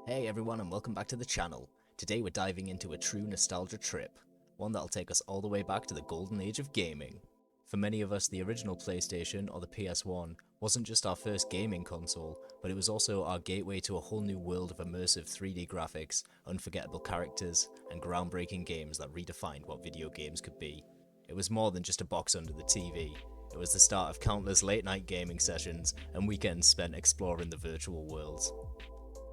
Hey everyone and welcome back to the channel. Today we're diving into a true nostalgia trip, one that'll take us all the way back to the golden age of gaming. For many of us, the original PlayStation or the PS1 wasn't just our first gaming console, but it was also our gateway to a whole new world of immersive 3D graphics, unforgettable characters, and groundbreaking games that redefined what video games could be. It was more than just a box under the TV. It was the start of countless late-night gaming sessions and weekends spent exploring the virtual worlds.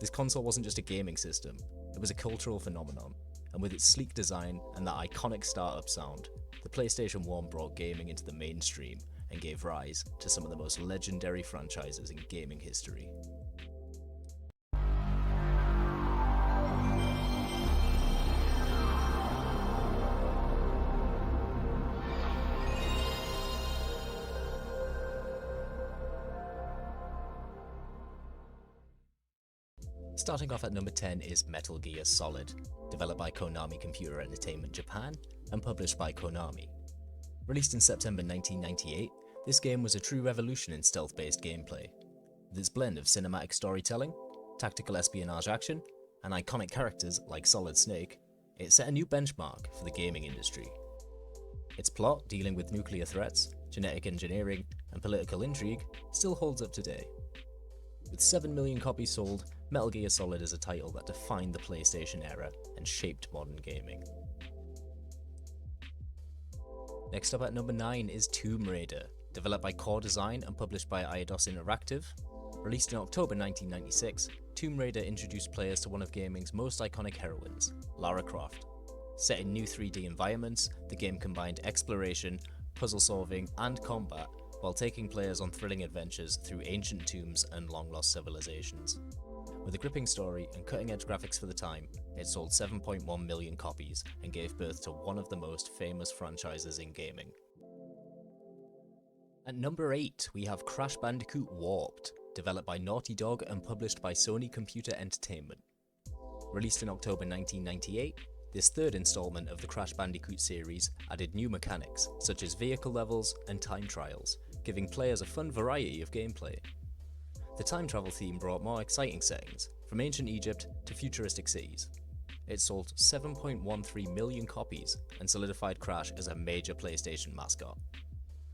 This console wasn't just a gaming system, it was a cultural phenomenon, and with its sleek design and that iconic startup sound, the PlayStation 1 brought gaming into the mainstream and gave rise to some of the most legendary franchises in gaming history. Starting off at number 10 is Metal Gear Solid, developed by Konami Computer Entertainment Japan and published by Konami. Released in September 1998, this game was a true revolution in stealth-based gameplay. With its blend of cinematic storytelling, tactical espionage action, and iconic characters like Solid Snake, it set a new benchmark for the gaming industry. Its plot, dealing with nuclear threats, genetic engineering, and political intrigue, still holds up today. With 7 million copies sold, Metal Gear Solid is a title that defined the PlayStation era and shaped modern gaming. Next up at number 9 is Tomb Raider, developed by Core Design and published by Eidos Interactive. Released in October 1996, Tomb Raider introduced players to one of gaming's most iconic heroines, Lara Croft. Set in new 3D environments, the game combined exploration, puzzle solving, and combat, while taking players on thrilling adventures through ancient tombs and long-lost civilizations. With a gripping story and cutting-edge graphics for the time, it sold 7.1 million copies and gave birth to one of the most famous franchises in gaming. At number 8, we have Crash Bandicoot Warped, developed by Naughty Dog and published by Sony Computer Entertainment. Released in October 1998, this third installment of the Crash Bandicoot series added new mechanics, such as vehicle levels and time trials, giving players a fun variety of gameplay. The time travel theme brought more exciting settings, from ancient Egypt to futuristic cities. It sold 7.13 million copies and solidified Crash as a major PlayStation mascot.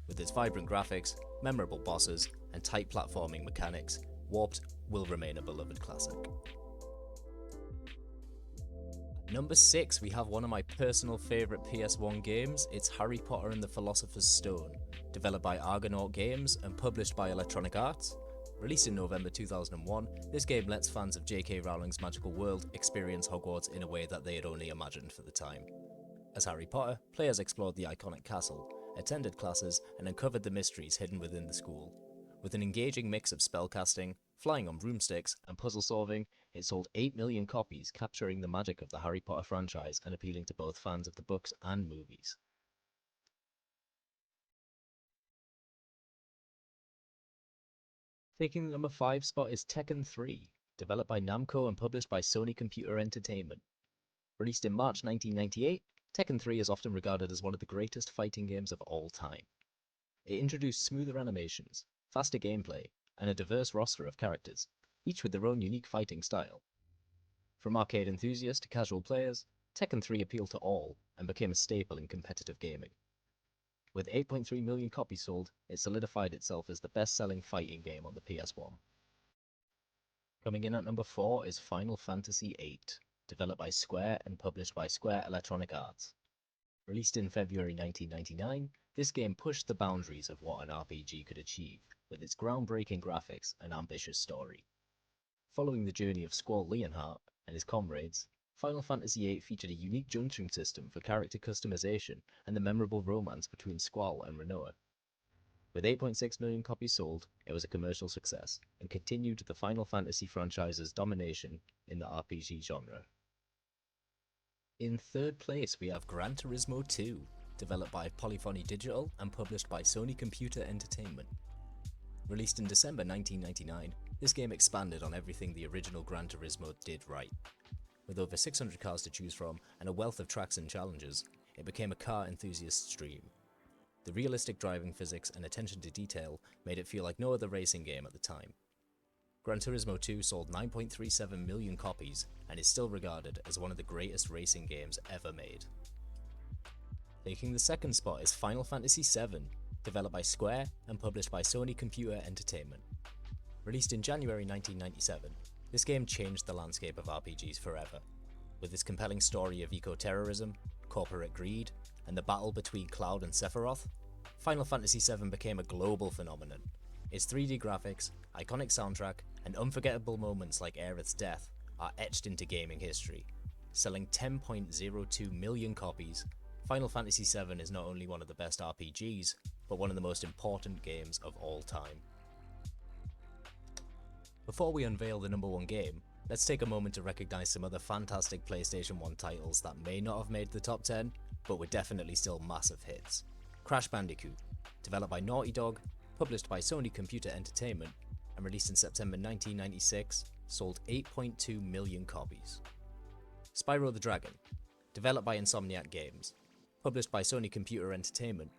With its vibrant graphics, memorable bosses, and tight platforming mechanics, Warped will remain a beloved classic. Number 6, we have one of my personal favourite PS1 games. It's Harry Potter and the Philosopher's Stone, developed by Argonaut Games and published by Electronic Arts. Released in November 2001, this game lets fans of J.K. Rowling's magical world experience Hogwarts in a way that they had only imagined for the time. As Harry Potter, players explored the iconic castle, attended classes, and uncovered the mysteries hidden within the school. With an engaging mix of spellcasting, flying on broomsticks, and puzzle solving, it sold 8 million copies, capturing the magic of the Harry Potter franchise and appealing to both fans of the books and movies. Taking the number 5 spot is Tekken III, developed by Namco and published by Sony Computer Entertainment. Released in March 1998, Tekken 3 is often regarded as one of the greatest fighting games of all time. It introduced smoother animations, faster gameplay, and a diverse roster of characters, each with their own unique fighting style. From arcade enthusiasts to casual players, Tekken 3 appealed to all and became a staple in competitive gaming. With 8.3 million copies sold, it solidified itself as the best-selling fighting game on the PS1. Coming in at number 4 is Final Fantasy VIII, developed by Square and published by Square Electronic Arts. Released in February 1999, this game pushed the boundaries of what an RPG could achieve, with its groundbreaking graphics and ambitious story. Following the journey of Squall Leonhardt and his comrades, Final Fantasy VIII featured a unique junction system for character customization and the memorable romance between Squall and Rinoa. With 8.6 million copies sold, it was a commercial success and continued the Final Fantasy franchise's domination in the RPG genre. In third place, we have Gran Turismo 2, developed by Polyphony Digital and published by Sony Computer Entertainment. Released in December 1999, this game expanded on everything the original Gran Turismo did right. With over 600 cars to choose from and a wealth of tracks and challenges, it became a car enthusiast's dream. The realistic driving physics and attention to detail made it feel like no other racing game at the time. Gran Turismo 2 sold 9.37 million copies and is still regarded as one of the greatest racing games ever made. Taking the second spot is Final Fantasy VII, developed by Square and published by Sony Computer Entertainment. Released in January 1997, this game changed the landscape of RPGs forever. With its compelling story of eco-terrorism, corporate greed, and the battle between Cloud and Sephiroth, Final Fantasy VII became a global phenomenon. Its 3D graphics, iconic soundtrack, and unforgettable moments like Aerith's death are etched into gaming history. Selling 10.02 million copies, Final Fantasy VII is not only one of the best RPGs, but one of the most important games of all time. Before we unveil the number one game, let's take a moment to recognise some other fantastic PlayStation 1 titles that may not have made the top 10, but were definitely still massive hits. Crash Bandicoot, developed by Naughty Dog, published by Sony Computer Entertainment, and released in September 1996, sold 8.2 million copies. Spyro the Dragon, developed by Insomniac Games, published by Sony Computer Entertainment,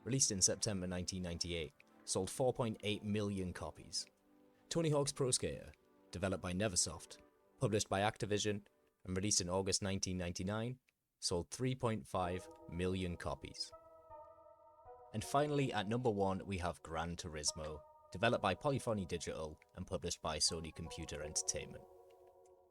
released in September 1998, sold 4.8 million copies. Tony Hawk's Pro Skater, developed by Neversoft, published by Activision, and released in August 1999, sold 3.5 million copies. And finally, at number 1, we have Gran Turismo, developed by Polyphony Digital and published by Sony Computer Entertainment.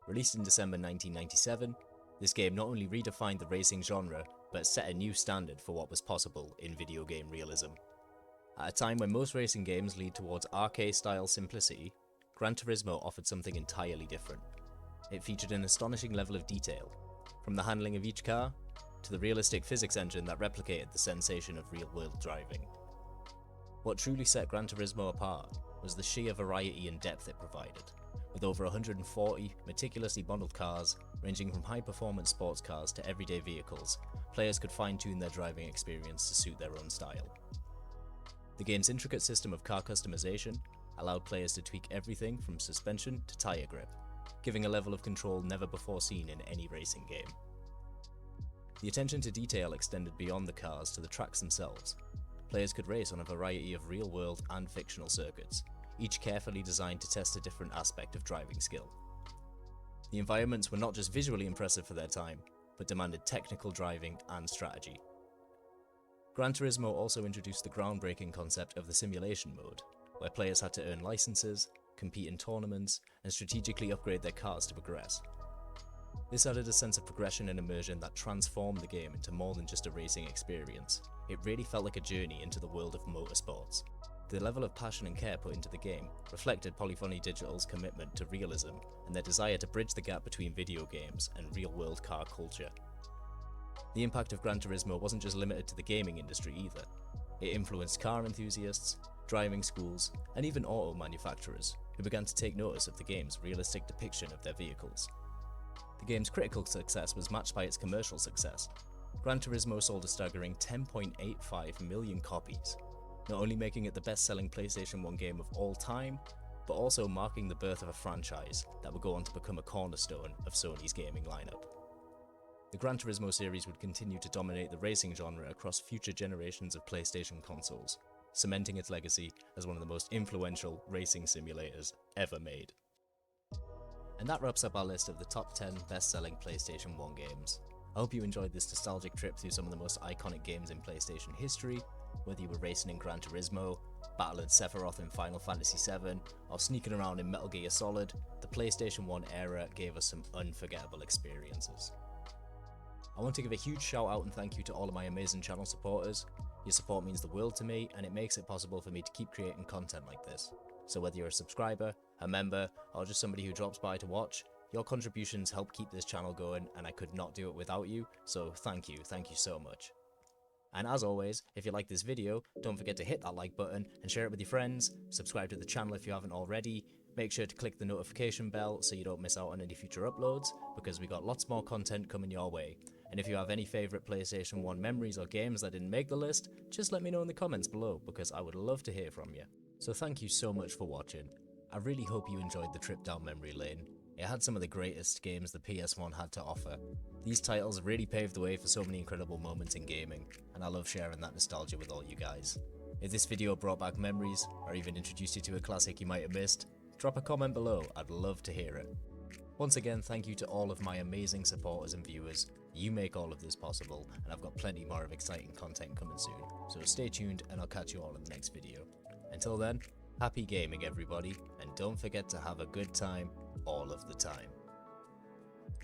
Released in December 1997, this game not only redefined the racing genre, but set a new standard for what was possible in video game realism. At a time when most racing games lead towards arcade-style simplicity, Gran Turismo offered something entirely different. It featured an astonishing level of detail, from the handling of each car, to the realistic physics engine that replicated the sensation of real-world driving. What truly set Gran Turismo apart was the sheer variety and depth it provided. With over 140 meticulously modeled cars, ranging from high-performance sports cars to everyday vehicles, players could fine-tune their driving experience to suit their own style. The game's intricate system of car customization allowed players to tweak everything from suspension to tyre grip, giving a level of control never before seen in any racing game. The attention to detail extended beyond the cars to the tracks themselves. Players could race on a variety of real-world and fictional circuits, each carefully designed to test a different aspect of driving skill. The environments were not just visually impressive for their time, but demanded technical driving and strategy. Gran Turismo also introduced the groundbreaking concept of the simulation mode, where players had to earn licenses, compete in tournaments, and strategically upgrade their cars to progress. This added a sense of progression and immersion that transformed the game into more than just a racing experience. It really felt like a journey into the world of motorsports. The level of passion and care put into the game reflected Polyphony Digital's commitment to realism and their desire to bridge the gap between video games and real-world car culture. The impact of Gran Turismo wasn't just limited to the gaming industry either. It influenced car enthusiasts, driving schools, and even auto manufacturers, who began to take notice of the game's realistic depiction of their vehicles. The game's critical success was matched by its commercial success. Gran Turismo sold a staggering 10.85 million copies, not only making it the best-selling PlayStation 1 game of all time, but also marking the birth of a franchise that would go on to become a cornerstone of Sony's gaming lineup. The Gran Turismo series would continue to dominate the racing genre across future generations of PlayStation consoles, cementing its legacy as one of the most influential racing simulators ever made. And that wraps up our list of the top 10 best-selling PlayStation 1 games. I hope you enjoyed this nostalgic trip through some of the most iconic games in PlayStation history, whether you were racing in Gran Turismo, battling Sephiroth in Final Fantasy VII, or sneaking around in Metal Gear Solid. The PlayStation 1 era gave us some unforgettable experiences. I want to give a huge shout out and thank you to all of my amazing channel supporters. Your support means the world to me, and it makes it possible for me to keep creating content like this. So whether you're a subscriber, a member, or just somebody who drops by to watch, your contributions help keep this channel going, and I could not do it without you, so thank you so much. And as always, if you like this video, don't forget to hit that like button and share it with your friends, subscribe to the channel if you haven't already, make sure to click the notification bell so you don't miss out on any future uploads, because we got lots more content coming your way. And if you have any favourite PlayStation 1 memories or games that didn't make the list, just let me know in the comments below, because I would love to hear from you. So thank you so much for watching. I really hope you enjoyed the trip down memory lane. It had some of the greatest games the PS1 had to offer. These titles really paved the way for so many incredible moments in gaming, and I love sharing that nostalgia with all you guys. If this video brought back memories, or even introduced you to a classic you might have missed, Drop a comment below, I'd love to hear it. Once again, thank you to all of my amazing supporters and viewers. You make all of this possible, and I've got plenty more of exciting content coming soon. So stay tuned, and I'll catch you all in the next video. Until then, happy gaming everybody, and don't forget to have a good time all of the time.